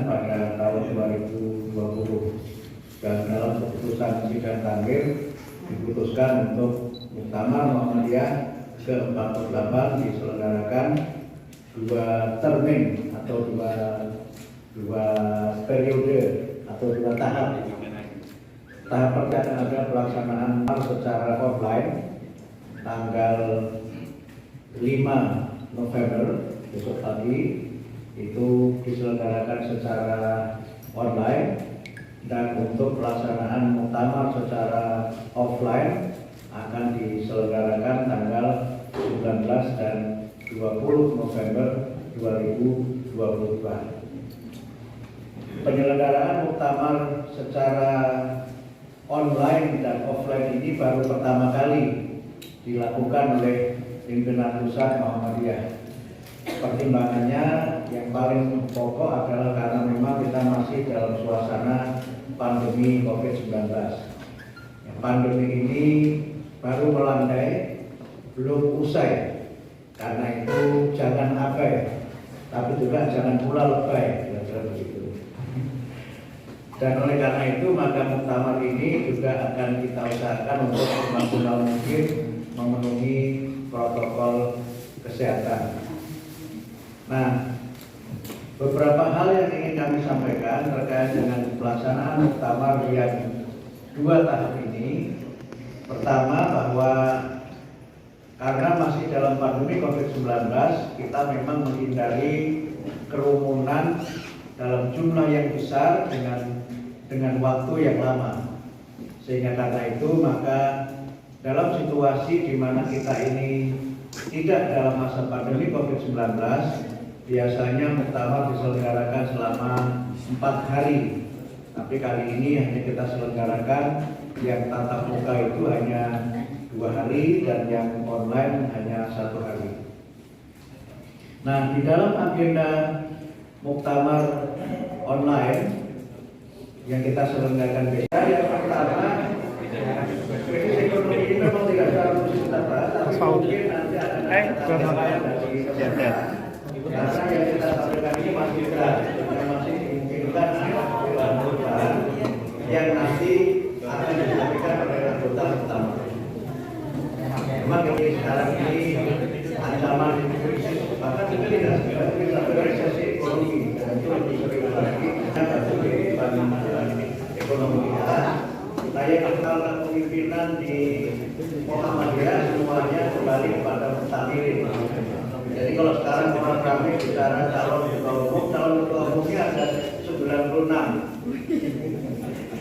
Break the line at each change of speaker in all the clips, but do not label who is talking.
pada tahun 2020. Dan dalam keputusan sidang takhir diputuskan untuk Muktamar Muhammadiyah ke-48 diselenggarakan dua termin atau dua periode atau dua tahap. Tahap pertama ada pelaksanaan secara online tanggal 5 November besok pagi itu diselenggarakan secara online, dan untuk pelaksanaan muktamar secara offline akan diselenggarakan tanggal 19 dan 20 November 2022. Penyelenggaraan muktamar secara online dan offline ini baru pertama kali dilakukan oleh pimpinan pusat Muhammadiyah. Pertimbangannya yang paling pokok adalah karena memang kita masih dalam suasana pandemi COVID-19. Pandemi ini baru melandai, belum usai. Karena itu jangan abai, tapi juga jangan pula lebay, kira-kira begitu. Dan oleh karena itu maka muktamar ini juga akan kita usahakan untuk semaksimal mungkin memenuhi protokol kesehatan. Nah, beberapa hal yang ingin kami sampaikan terkait dengan pelaksanaan muktamar yang dua tahap ini. Pertama, bahwa karena masih dalam pandemi COVID-19, kita memang menghindari kerumunan dalam jumlah yang besar dengan waktu yang lama. Sehingga karena itu maka dalam situasi di mana kita ini tidak dalam masa pandemi COVID-19, biasanya muktamar diselenggarakan selama 4 hari. Tapi kali ini hanya kita selenggarakan yang tatap muka itu hanya 2 hari dan yang online hanya 1 hari. Nah, di dalam agenda muktamar online yang kita selenggarakan besok, yang pertama, krisis ekonomi ini memang tidak harus kita bahas, tapi mungkin nanti akan ada dari pemerintah. Karena yang kita sampaikan ini masih berat, yang masih dimungkinkan ada perubahan yang nanti akan disampaikan oleh anggota utama. Memang ini sekarang ini ancaman krisis, bahkan itu tidak sampai resesi ekonomi, dan itu lebih sering lagi karena ekonomi kita. Saya kenal kepemimpinan di Muhammadiyah semuanya kembali kepada mustamirin. Jadi kalau sekarang orang kami bicara calon ketua umumnya ada 96.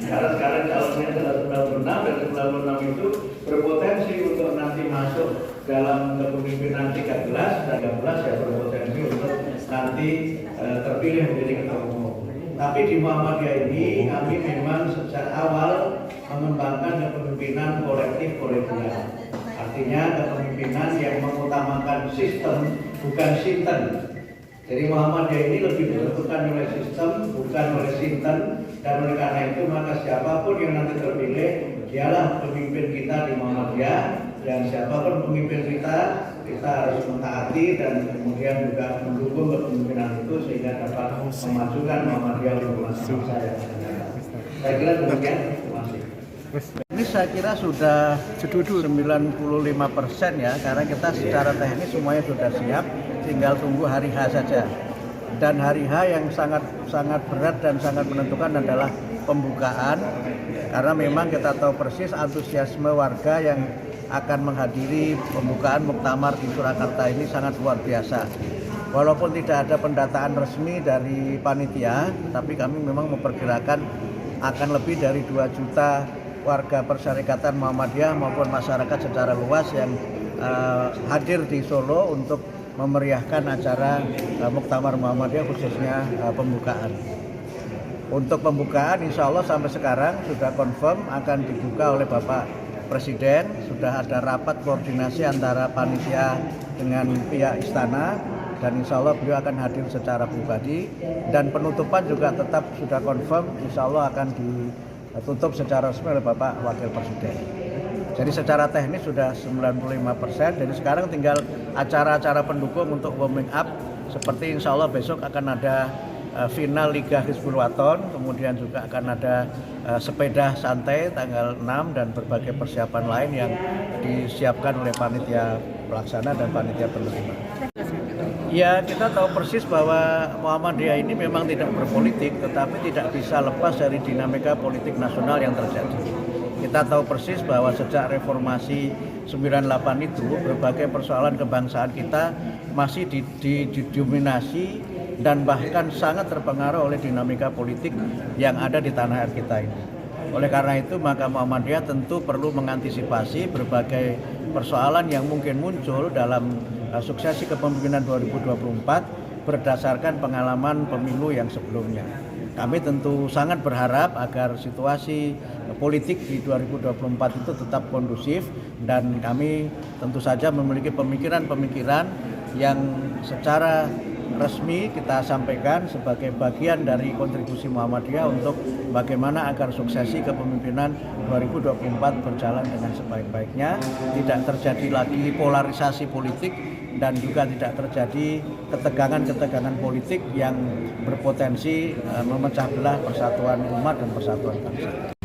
Sekarang calonnya adalah 96, dan 96 itu berpotensi untuk nanti masuk dalam kepemimpinan 13 dan 13 ya berpotensi untuk nanti terpilih menjadi ketua umum. Tapi di Muhammadiyah ini kami memang sejak awal mengembangkan kepemimpinan kolektif kolegial. Artinya kepemimpinan yang mengutamakan sistem bukan sinten. Jadi Muhammadiyah ini lebih ditentukan oleh sistem bukan oleh sinten, dan oleh karena itu maka siapapun yang nanti terpilih dialah pemimpin kita di Muhammadiyah, dan siapapun pemimpin kita harus mentaati dan kemudian juga mendukung kepemimpinan itu sehingga dapat memajukan Muhammadiyah untuk masa yang akan datang. Saya kira demikian. Terima kasih. Ini saya kira sudah 95% ya, karena kita secara teknis semuanya sudah siap, tinggal tunggu hari H saja. Dan hari H yang sangat berat dan sangat menentukan adalah pembukaan, karena memang kita tahu persis antusiasme warga yang akan menghadiri pembukaan muktamar di Surakarta ini sangat luar biasa. Walaupun tidak ada pendataan resmi dari panitia, tapi kami memang memperkirakan akan lebih dari 2 juta warga Persyarikatan Muhammadiyah maupun masyarakat secara luas yang hadir di Solo untuk memeriahkan acara Muktamar Muhammadiyah, khususnya pembukaan. Untuk pembukaan insya Allah sampai sekarang sudah confirm akan dibuka oleh Bapak Presiden, sudah ada rapat koordinasi antara panitia dengan pihak istana, dan insya Allah beliau akan hadir secara pribadi, dan penutupan juga tetap sudah confirm insya Allah akan ditutup secara resmi oleh Bapak Wakil Presiden. Jadi secara teknis sudah 95%, jadi sekarang tinggal acara-acara pendukung untuk warming up, seperti insya Allah besok akan ada final Liga Hizbul Waton, kemudian juga akan ada sepeda santai tanggal 6 dan berbagai persiapan lain yang disiapkan oleh panitia pelaksana dan panitia penerima. Ya, kita tahu persis bahwa Muhammadiyah ini memang tidak berpolitik, tetapi tidak bisa lepas dari dinamika politik nasional yang terjadi. Kita tahu persis bahwa sejak reformasi 98 itu berbagai persoalan kebangsaan kita masih didominasi dan bahkan sangat terpengaruh oleh dinamika politik yang ada di tanah air kita ini. Oleh karena itu maka Muhammadiyah tentu perlu mengantisipasi berbagai persoalan yang mungkin muncul dalam suksesi kepemimpinan 2024 berdasarkan pengalaman pemilu yang sebelumnya. Kami tentu sangat berharap agar situasi politik di 2024 itu tetap kondusif dan kami tentu saja memiliki pemikiran-pemikiran yang secara resmi kita sampaikan sebagai bagian dari kontribusi Muhammadiyah untuk bagaimana agar suksesi kepemimpinan 2024 berjalan dengan sebaik-baiknya, tidak terjadi lagi polarisasi politik dan juga tidak terjadi ketegangan-ketegangan politik yang berpotensi memecah belah persatuan umat dan persatuan bangsa.